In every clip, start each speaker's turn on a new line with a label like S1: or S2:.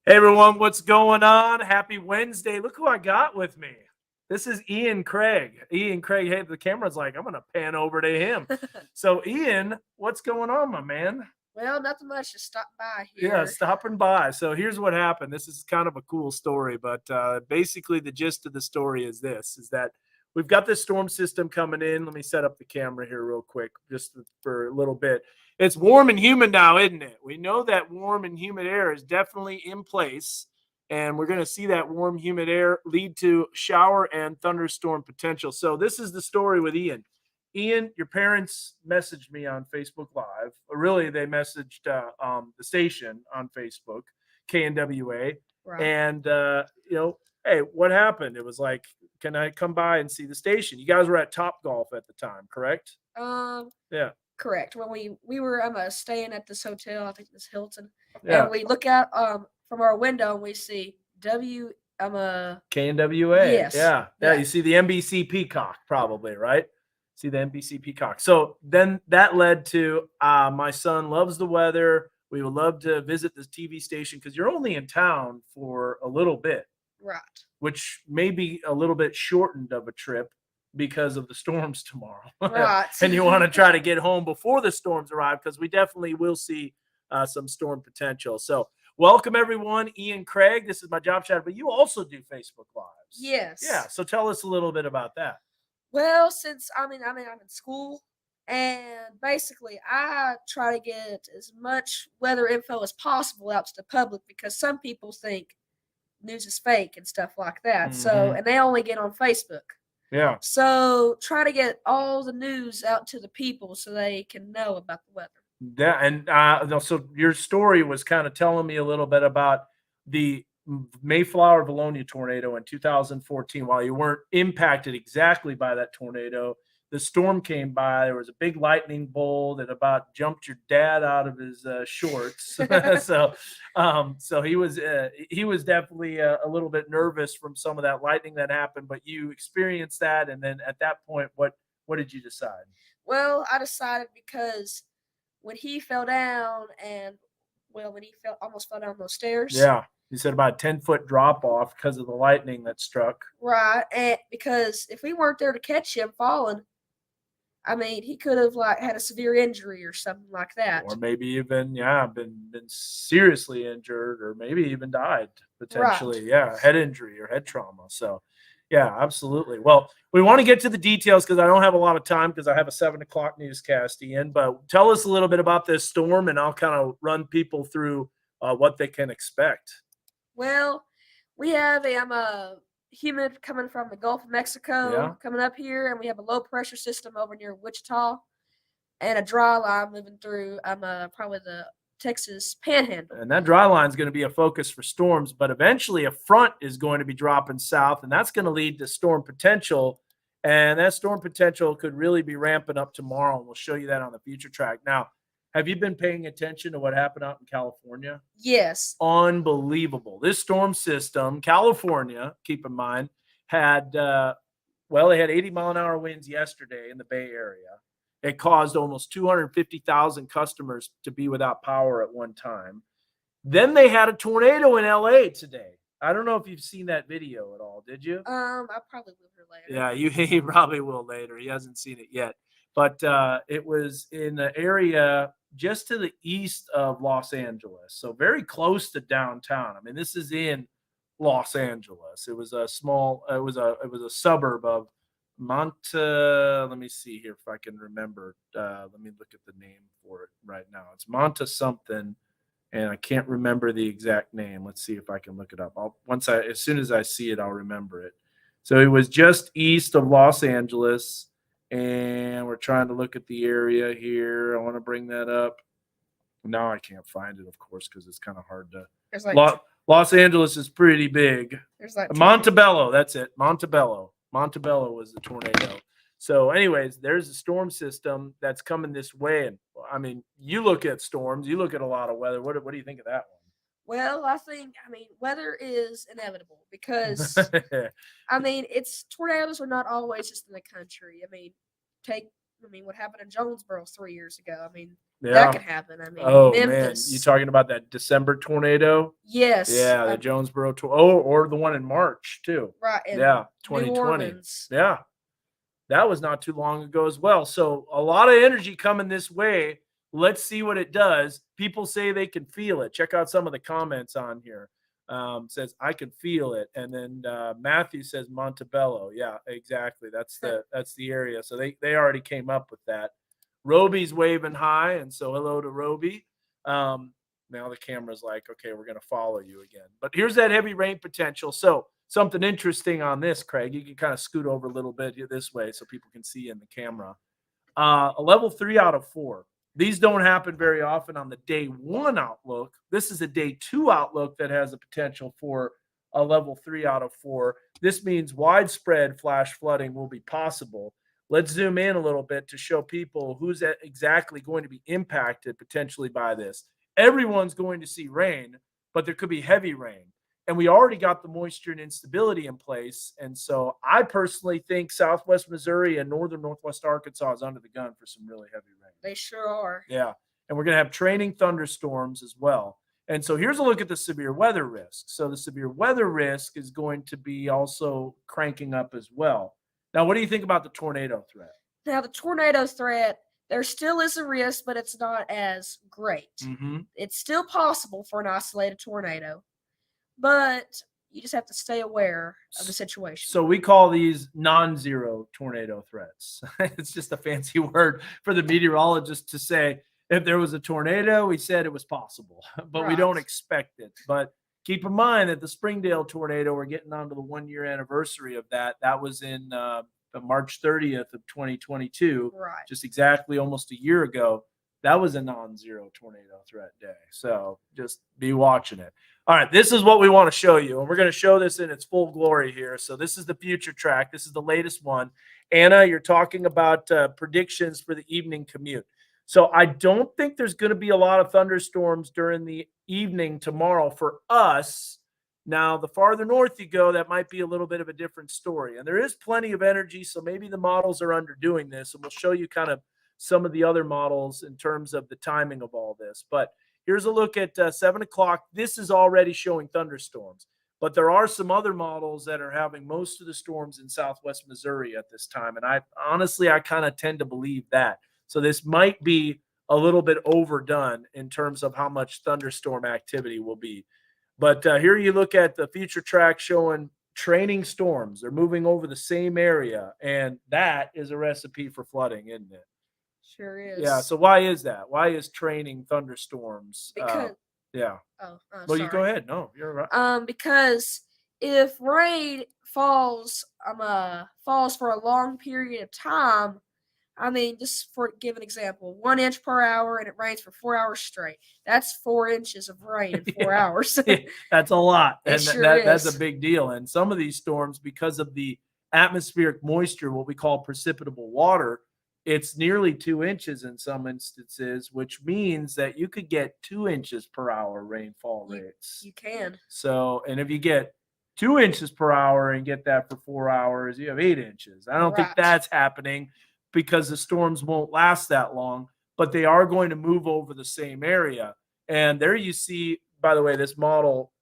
S1: Hey everyone, what's going on? Happy Wednesday. Look who I got with me. This is Ian Craig. Ian Craig, hey, the camera's like, I'm going to pan over to him. So, Ian, what's going on, my man?
S2: Well, nothing much. Just stop by
S1: Yeah,
S2: here.
S1: stopping by. So, here's what happened. This is kind of a cool story, but basically, the gist of the story is this is that we've got this storm system coming in. Let me set up the camera here real quick, just for a little bit. It's warm and humid now, isn't it? We know that warm and humid air is definitely in place, and we're going to see that warm, humid air lead to shower and thunderstorm potential. So, this is the story with Ian. Ian, your parents messaged me on Facebook Live. Really, they messaged the station on Facebook, KNWA,
S2: Right.
S1: and hey, what happened? It was like, can I come by and see the station? You guys were at Top Golf at the time, correct?
S2: Um,
S1: Yeah,
S2: correct. When we were staying at this hotel, I think this Hilton,
S1: yeah,
S2: and we look out from our window and we see W
S1: KNWA.
S2: yes,
S1: Yeah, yeah. You
S2: that.
S1: see the NBC Peacock, probably, right? See the NBC Peacock. So then that led to my son loves the weather. We would love to visit this TV station because you're only in town for a little bit,
S2: Right.
S1: which may be a little bit shortened of a trip because of the storms tomorrow.
S2: Right.
S1: And you want to try to get home before the storms arrive because we definitely will see some storm potential. So, welcome everyone. Ian Craig, this is my job chat, but you also do Facebook Lives. Yeah.
S2: Yes.
S1: So, tell us a little bit about that.
S2: Well, since I'm in school, and basically I try to get as much weather info as possible out to the public because some people think news is fake and stuff like that. So,
S1: Hmm.
S2: and they only get on Facebook.
S1: Yeah.
S2: So try to get all the news out to the people so they can know about the weather.
S1: Yeah, and so your story was kind of telling me a little bit about the Mayflower Valonia tornado in 2014. While you weren't impacted exactly by that tornado, the storm came by. There was a big lightning bolt that about jumped your dad out of his shorts. So he was definitely a little bit nervous from some of that lightning that happened. But you experienced that, and then at that point, what did you decide?
S2: Well, I decided because when he fell down and when he fell almost fell down those stairs.
S1: Yeah. You said about a 10-foot drop off because of the lightning that struck.
S2: Right, and because if we weren't there to catch him falling, I mean, he could have like had a severe injury or something like
S1: Or
S2: that.
S1: maybe even, yeah, been seriously injured or maybe even died
S2: Right.
S1: potentially. Yeah, head injury or head trauma. So yeah, absolutely. Well, we want to get to the details because I don't have a lot of time because I have a 7 o'clock newscast, Ian. But tell us a little bit about this storm and I'll kind of run people through what they can expect.
S2: Well, we have a humid coming from the Gulf of Mexico
S1: Yeah.
S2: coming up here, and we have a low pressure system over near Wichita, and a dry line moving through probably the Texas Panhandle.
S1: And that dry line is going to be a focus for storms, but eventually a front is going to be dropping south, and that's going to lead to storm potential. And that storm potential could really be ramping up tomorrow, and we'll show you that on the future track. Now, have you been paying attention to what happened out in California?
S2: Yes.
S1: Unbelievable. This storm system, California, keep in mind, had they had 80-mile-an-hour winds yesterday in the Bay Area. It caused almost 250,000 customers to be without power at one time. Then they had a tornado in LA today. I don't know if you've seen that video at all. Did you?
S2: I probably will here later.
S1: Yeah, he probably will later. He hasn't seen it yet. But it was in the area just to the east of Los Angeles, so very close to downtown. I mean, this is in Los Angeles. It was a small. It was a suburb of Monta. Let me see here if I can remember. Let me look at the name for it right now. It's Monta something, and I can't remember the exact name. Let's see if I can look it up. As soon as I see it, I'll remember it. So it was just east of Los Angeles, and we're trying to look at the area here. I want to bring that up. Now I can't find it, of course, because it's kind of hard to.
S2: There's like
S1: Los Angeles is pretty big.
S2: there's like
S1: Montebello, that's it. Montebello. Montebello was the tornado. So, anyways, there's a storm system that's coming this way. And I mean, you look at storms, you look at a lot of weather. What do you think of that
S2: Well, I mean, weather is inevitable because
S1: one?
S2: I mean, it's tornadoes are not always just in the country. I mean, take I mean, what happened in Jonesboro 3 years ago? I mean, that
S1: Yeah.
S2: could happen. I mean,
S1: Oh man, you
S2: Memphis.
S1: talking about that December tornado?
S2: Yes.
S1: Yeah, the Jonesboro or the one in March too.
S2: Right. And
S1: Yeah,
S2: New
S1: 2020.
S2: Orleans.
S1: Yeah, that was not too long ago as well. So a lot of energy coming this way. Let's see what it does. People say they can feel it. Check out some of the comments on here. Says I can feel it, and then Matthew says Montebello. Yeah, exactly. That's the area. So they already came up with that. Roby's waving hi, and so hello to Roby. Now the camera's like, okay, we're going to follow you again. But here's that heavy rain potential. So something interesting on this, Craig. You can kind of scoot over a little bit this way so people can see in the camera. A level 3 out of 4. These don't happen very often on the day 1 outlook. This is a day 2 outlook that has a potential for a level 3 out of 4. This means widespread flash flooding will be possible. Let's zoom in a little bit to show people who's exactly going to be impacted potentially by this. Everyone's going to see rain, but there could be heavy rain. And we already got the moisture and instability in place. And so I personally think Southwest Missouri and Northwest Arkansas is under the gun for some really heavy rain.
S2: They sure are.
S1: Yeah. And we're going to have training thunderstorms as well. And so here's a look at the severe weather risk. So the severe weather risk is going to be also cranking up as well. Now, what do you think about the tornado threat?
S2: Now, the tornado threat, there still is a risk, but it's not as great.
S1: Mm-hmm.
S2: It's still possible for an isolated tornado, but you just have to stay aware of the situation.
S1: So we call these non-zero tornado threats. It's just a fancy word for the meteorologist to say if there was a tornado, we said it was possible, but we don't expect it. But keep in mind that the Springdale tornado, we're getting on to the 1-year anniversary of that. That was in March 30th of 2022, just exactly almost a year ago. That was a non-zero tornado threat day. So just be watching it. All right, this is what we want to show you, and we're going to show this in its full glory here. So this is the future track. This is the latest one. Anna, you're talking about predictions for the evening commute. So I don't think there's going to be a lot of thunderstorms during the evening tomorrow for us. Now, the farther north you go, that might be a little bit of a different story. And there is plenty of energy, so maybe the models are underdoing this, and we'll show you kind of some of the other models in terms of the timing of all this. But here's a look at 7 o'clock. This is already showing thunderstorms, but there are some other models that are having most of the storms in Southwest Missouri at this time. And I kind of tend to believe that. So this might be a little bit overdone in terms of how much thunderstorm activity will be. But here you look at the future track showing training storms. They're moving over the same area, and that is a recipe for flooding, isn't it?
S2: Sure is.
S1: Yeah. So why is that? Why is training thunderstorms?
S2: Because
S1: yeah.
S2: well,
S1: sorry. You go ahead. No, you're right.
S2: Because if rain falls for a long period of time, I mean, just for give an example, 1 inch per hour, and it rains for 4 hours straight. That's 4 inches of rain in 4 hours.
S1: That's a lot, and that's a big deal. And some of these storms, because of the atmospheric moisture, what we call precipitable water, it's nearly 2 inches in some instances, which means that you could get 2 inches per hour rainfall rates.
S2: You can.
S1: So, and if you get 2 inches per hour and get that for 4 hours, you have 8 inches. I don't think that's happening because the storms won't last that long, but they are going to move over the same area. And there you see, by the way, this model,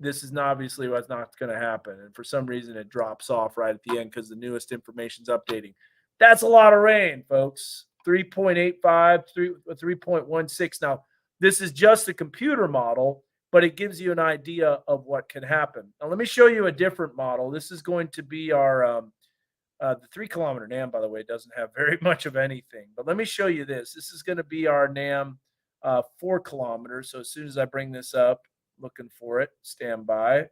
S1: this is obviously what's not going to happen. And for some reason, it drops off right at the end because the newest information is updating. That's a lot of rain, folks. 3.85, 3.16. Now, this is just a computer model, but it gives you an idea of what can happen. Now, let me show you a different model. This is going to be our the 3 kilometer NAM, by the way, doesn't have very much of anything. But let me show you this. This is going to be our NAM 4 kilometers. So as soon as I bring this up, looking for it, stand by.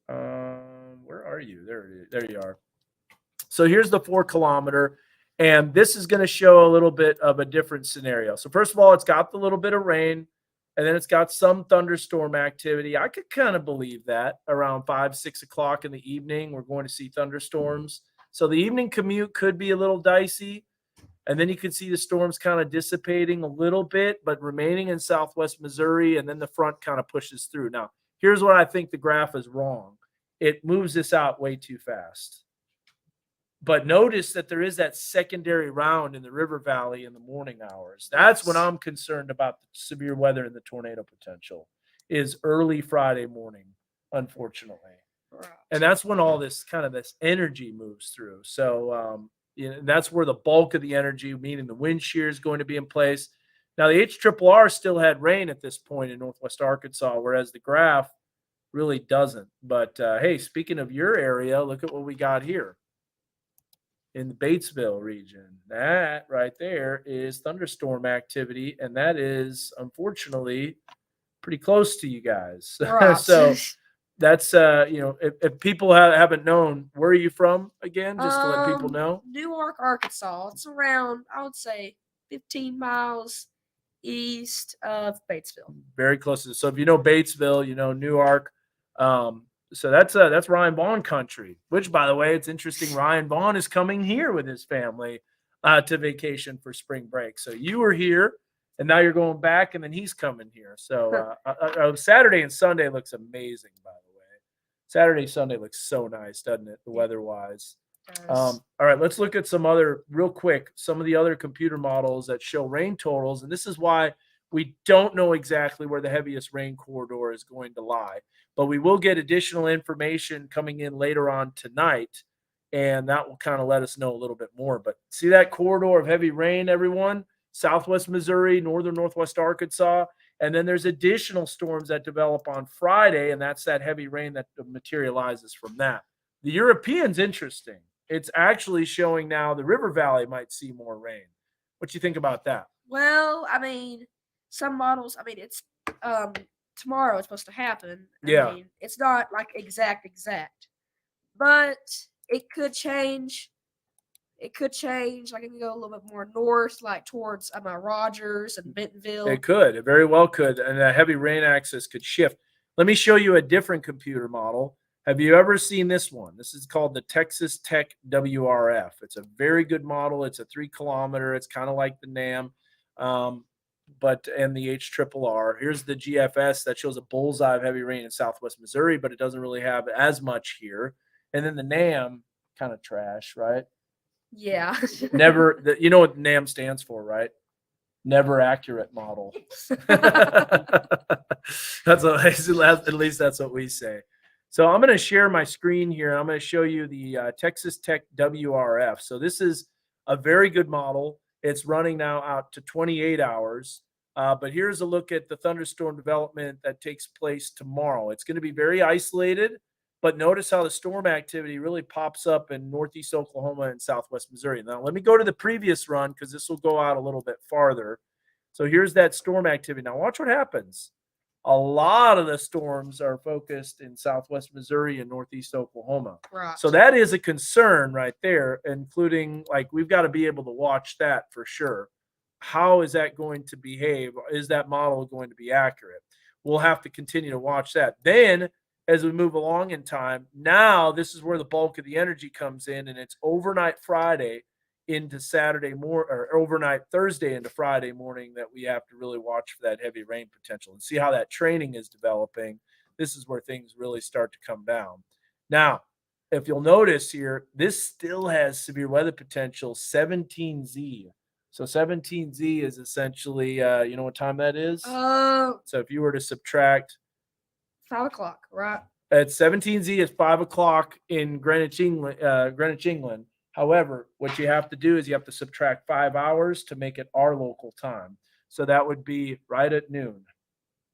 S1: Where are you? There you are. So here's the 4 kilometer, and this is going to show a little bit of a different scenario. So first of all, it's got the little bit of rain, and then it's got some thunderstorm activity. I could kind of believe that around 5, 6 o'clock in the evening, we're going to see thunderstorms. So the evening commute could be a little dicey, and then you could see the storms kind of dissipating a little bit, but remaining in Southwest Missouri, and then the front kind of pushes through. Now, here's what I think the graph is wrong. It moves this out way too fast. But notice that there is that secondary round in the river valley in the morning hours. That's when
S2: Yes.
S1: I'm concerned about the severe weather and the tornado potential, is early Friday morning, unfortunately.
S2: Right.
S1: And that's when all this kind of this energy moves through. So that's where the bulk of the energy, meaning the wind shear, is going to be in place. Now the HRRR still had rain at this point in Northwest Arkansas, whereas the graph really doesn't. But hey, speaking of your area, look at what we got here in the Batesville region. That right there is thunderstorm activity, and that is unfortunately pretty close to you guys.
S2: Right.
S1: So that's if people haven't known, where are you from again, just to let people know?
S2: Newark, Arkansas. It's around, I would say, 15 miles east of Batesville.
S1: Very close to. So if you know Batesville, you know Newark. So that's Ryan Vaughn country. Which, by the way, it's interesting. Ryan Vaughn is coming here with his family to vacation for spring break. So you were here, and now you're going back, and then he's coming here. So Saturday and Sunday looks amazing. By the way, Saturday Sunday looks so nice, doesn't it? The weather wise. All right, let's look at some other real quick. Some of the other computer models that show rain totals, and this is why we don't know exactly where the heaviest rain corridor is going to lie, but we will get additional information coming in later on tonight, and that will kind of let us know a little bit more. But see that corridor of heavy rain, everyone? Southwest Missouri, northwest Arkansas, and then there's additional storms that develop on Friday, and that's that heavy rain that materializes from that. The European's interesting. It's actually showing now the river valley might see more rain. What do you think about that?
S2: Well, I mean, some models, I mean, it's tomorrow it's supposed to happen.
S1: Yeah.
S2: I mean, it's not like exact, but it could change. It could change. Like, it can go a little bit more north, like towards Rogers and Bentonville.
S1: It could. It very well could. And that heavy rain axis could shift. Let me show you a different computer model. Have you ever seen this one? This is called the Texas Tech WRF. It's a very good model. It's a 3 kilometer. It's kind of like the NAM, and the HRRR. Here's the GFS that shows a bullseye of heavy rain in Southwest Missouri, but it doesn't really have as much here. And then the NAM, kind of trash, right?
S2: Yeah.
S1: Never. You know what NAM stands for, right? Never accurate model. At least that's what we say. So I'm going to share my screen here. I'm going to show you the Texas Tech WRF. So this is a very good model. It's running now out to 28 hours. But here's a look at the thunderstorm development that takes place tomorrow. It's going to be very isolated, but notice how the storm activity really pops up in northeast Oklahoma and southwest Missouri. Now, let me go to the previous run because this will go out a little bit farther. So here's that storm activity. Now, watch what happens. A lot of the storms are focused in southwest Missouri and northeast Oklahoma.
S2: Right.
S1: So that is a concern right there, including, like, we've got to be able to watch that for sure. How is that going to behave? Is that model going to be accurate? We'll have to continue to watch that. Then, as we move along in time, now this is where the bulk of the energy comes in, and it's overnight Friday into Saturday morning, or overnight Thursday into Friday morning, that we have to really watch for that heavy rain potential and see how that training is developing. This is where things really start to come down. Now, if you'll notice here, this still has severe weather potential, 17Z. So 17Z is essentially, you know what time that is? So if you were to subtract
S2: 5 o'clock, right?
S1: At 17Z is 5 o'clock in Greenwich, England. However, what you have to do is you have to subtract 5 hours to make it our local time. So that would be right at noon.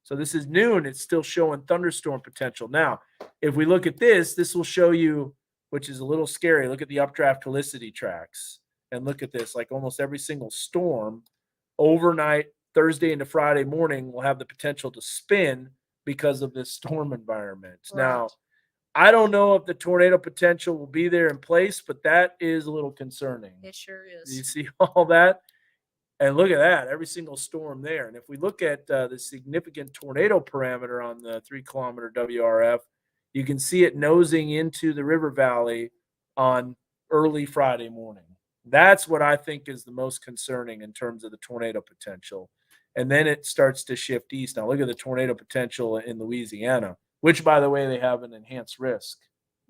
S1: So this is noon. It's still showing thunderstorm potential. Now, if we look at this, this will show you, which is a little scary. Look at the updraft helicity tracks. And look at this. Like, almost every single storm overnight, Thursday into Friday morning, will have the potential to spin because of this storm environment.
S2: Right.
S1: Now, I don't know if the tornado potential will be there in place, but that is a little concerning.
S2: It sure
S1: Do
S2: is.
S1: you see all that? And look at that, every single storm there. And if we look at the significant tornado parameter on the 3 kilometer WRF, you can see it nosing into the river valley on early Friday morning. That's what I think is the most concerning in terms of the tornado potential. And then it starts to shift east. Now, look at the tornado potential in Louisiana, which, by the way, they have an enhanced risk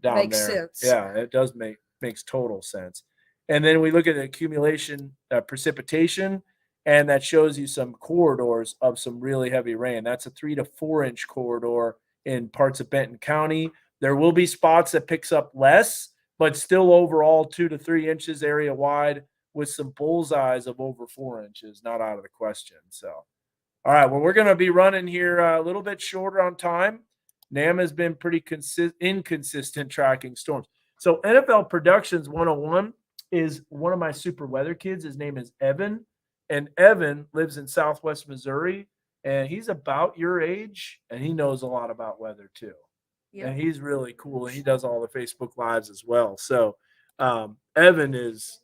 S1: down
S2: Makes
S1: there.
S2: sense.
S1: Yeah, it does make makes total sense. And then we look at the accumulation precipitation, and that shows you some corridors of some really heavy rain. That's a 3 to 4 inch corridor in parts of Benton County. There will be spots that picks up less, but still overall 2 to 3 inches area wide with some bullseyes of over 4 inches, not out of the question. So, all right, well, we're going to be running here a little bit shorter on time. NAM has been pretty inconsistent tracking storms. So NFL Productions 101 is one of my super weather kids. His name is Evan, and Evan lives in Southwest Missouri, and he's about your age, and he knows a lot about weather too.
S2: Yep.
S1: And he's really cool, and he does all the Facebook Lives as well. So Evan is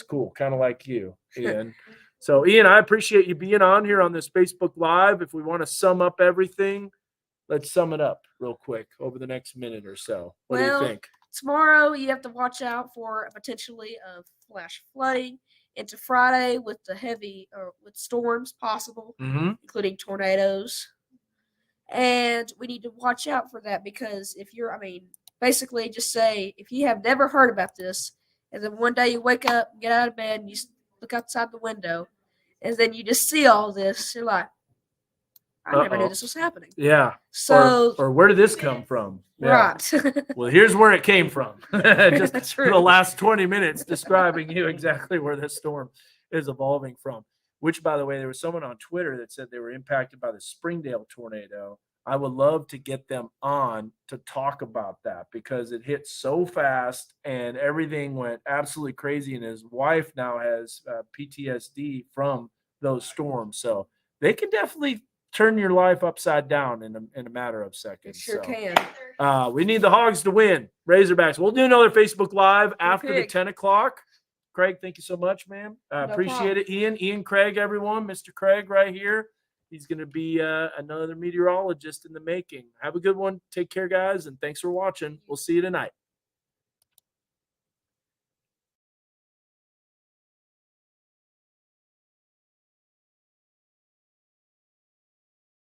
S1: cool, kind of like you, Ian. So Ian, I appreciate you being on here on this Facebook Live. If we want to sum up everything, let's sum it up real quick over the next minute or so. What do you think?
S2: Tomorrow you have to watch out for potentially a flash flooding into Friday with the heavy with storms possible, including tornadoes. And we need to watch out for that because basically just say if you have never heard about this, and then one day you wake up, get out of bed, and you look outside the window, and then you just see all this, you're like, I never knew this was happening.
S1: Yeah.
S2: So,
S1: or where did this come from?
S2: Yeah.
S1: Right. Well, here's where it came from. Just for the last 20 minutes describing you exactly where this storm is evolving from. Which, by the way, there was someone on Twitter that said they were impacted by the Springdale tornado. I would love to get them on to talk about that because it hit so fast and everything went absolutely crazy. And his wife now has PTSD from those storms. So they can definitely turn your life upside down in a matter of seconds.
S2: It sure can.
S1: We need the Hogs to win. Razorbacks. We'll do another Facebook Live after the 10 o'clock. Craig, thank you so much, man. Appreciate it. Ian Craig, everyone. Mr. Craig right here. He's going to be another meteorologist in the making. Have a good one. Take care, guys, and thanks for watching. We'll see you tonight.